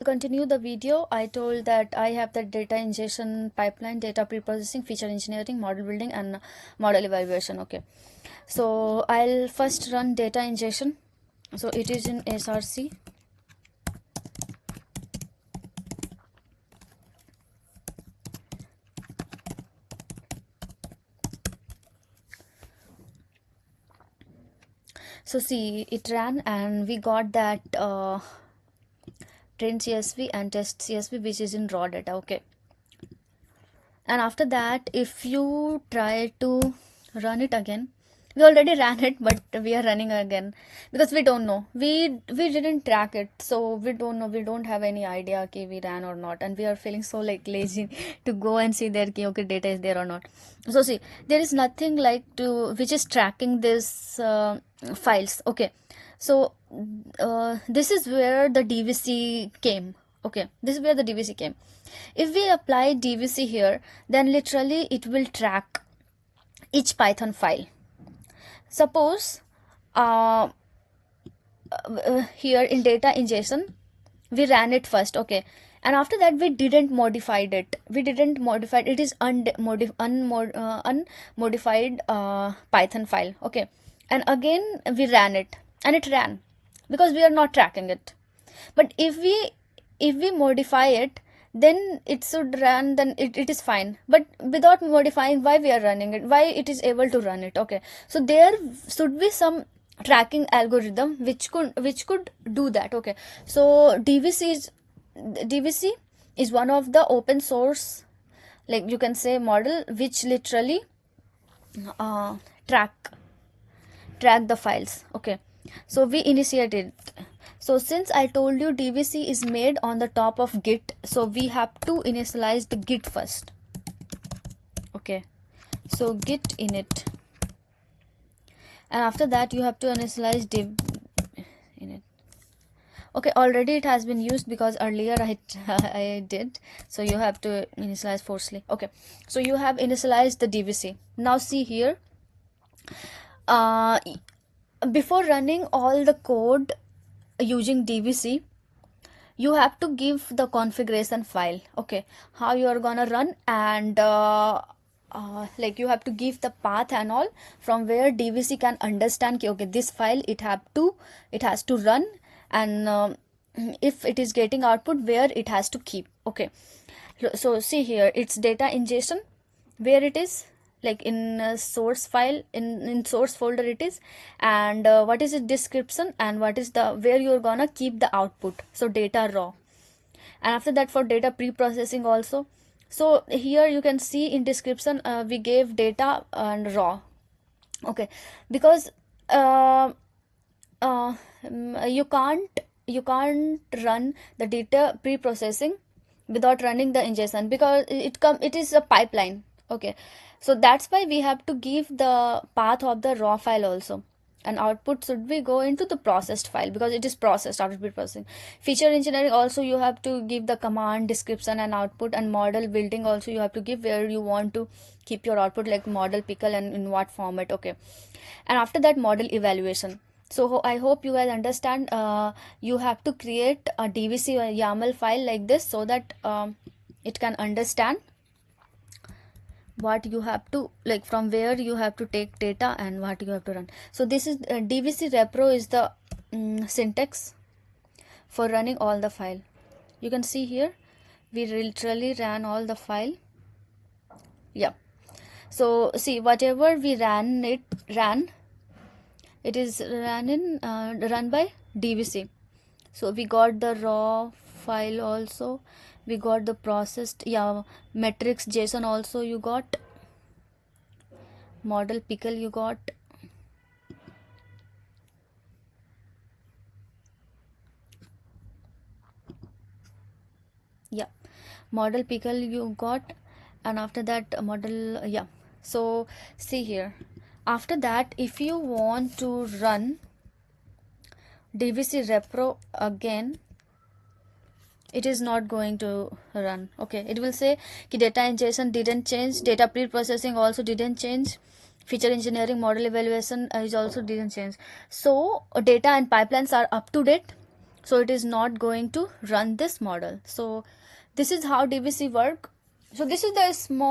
To continue the video, I told that I have the data ingestion pipeline, data preprocessing, feature engineering, model building, and model evaluation. Okay, so I'll first run data ingestion. So it is in src. So see, it ran and we got that train CSV and test CSV, which is in raw data. Okay, and after that, if you try to run it again, we already ran it, but we are running again because we don't know, we didn't track it, so we don't know, we don't have any idea okay we ran or not, and we are feeling so like lazy to go and see that okay data is there or not. So see, there is nothing like to which is tracking this files. Okay, so this is where the dvc came. Okay, this is where the dvc came. If we apply dvc here, then literally it will track each python file. Suppose here in data ingestion we ran it first. Okay, and after that we didn't modified it, it is unmodified python file. Okay, and again we ran it and it ran because we are not tracking it. But if we modify it, then it should run, then it is fine. But without modifying, why we are running it, why it is able to run it? Okay, so there should be some tracking algorithm which could do that. Okay, so dvc is one of the open source, like you can say, model which literally uh, track the files. Okay, so we initiated. So since I told you dvc is made on the top of git, so we have to initialize the git first. Okay, so git init, and after that you have to initialize div init. Okay, already it has been used because earlier I did, so you have to initialize forcefully. Okay, so you have initialized the dvc. Now see here, before running all the code using dvc, you have to give the configuration file. Okay, how you are gonna run, and like you have to give the path and all, from where dvc can understand okay this file it has to run, and if it is getting output, where it has to keep. Okay, so see here, it's data ingestion, where it is, like in source file, in source folder it is, and what is the description, and what is the where you're gonna keep the output, so data raw. And after that, for data pre-processing also, so here you can see in description we gave data and raw. Okay, because you can't run the data pre-processing without running the ingestion, because it is a pipeline. Okay, so that's why we have to give the path of the raw file also, and output should be go into the processed file because it is processed after pre-processing. Feature engineering also, you have to give the command description and output, and model building also you have to give where you want to keep your output, like model pickle and in what format. Okay, and after that, model evaluation. So I hope you guys understand. You have to create a dvc YAML file like this, so that it can understand what you have to, like from where you have to take data and what you have to run. So this is dvc repro is the syntax for running all the file. You can see here we literally ran all the file. Yeah, so see, whatever we ran, it is run by dvc. So we got the raw file also, we got the processed, yeah, metrics json also you got, model pickle you got, yeah, model pickle you got, and after that model, yeah. So see here, after that, if you want to run dvc repro again, it is not going to run. Okay, it will say ki data ingestion didn't change, data pre-processing also didn't change, feature engineering, model evaluation is also didn't change. So data and pipelines are up to date, so it is not going to run this model. So this is how dvc work. So this is the small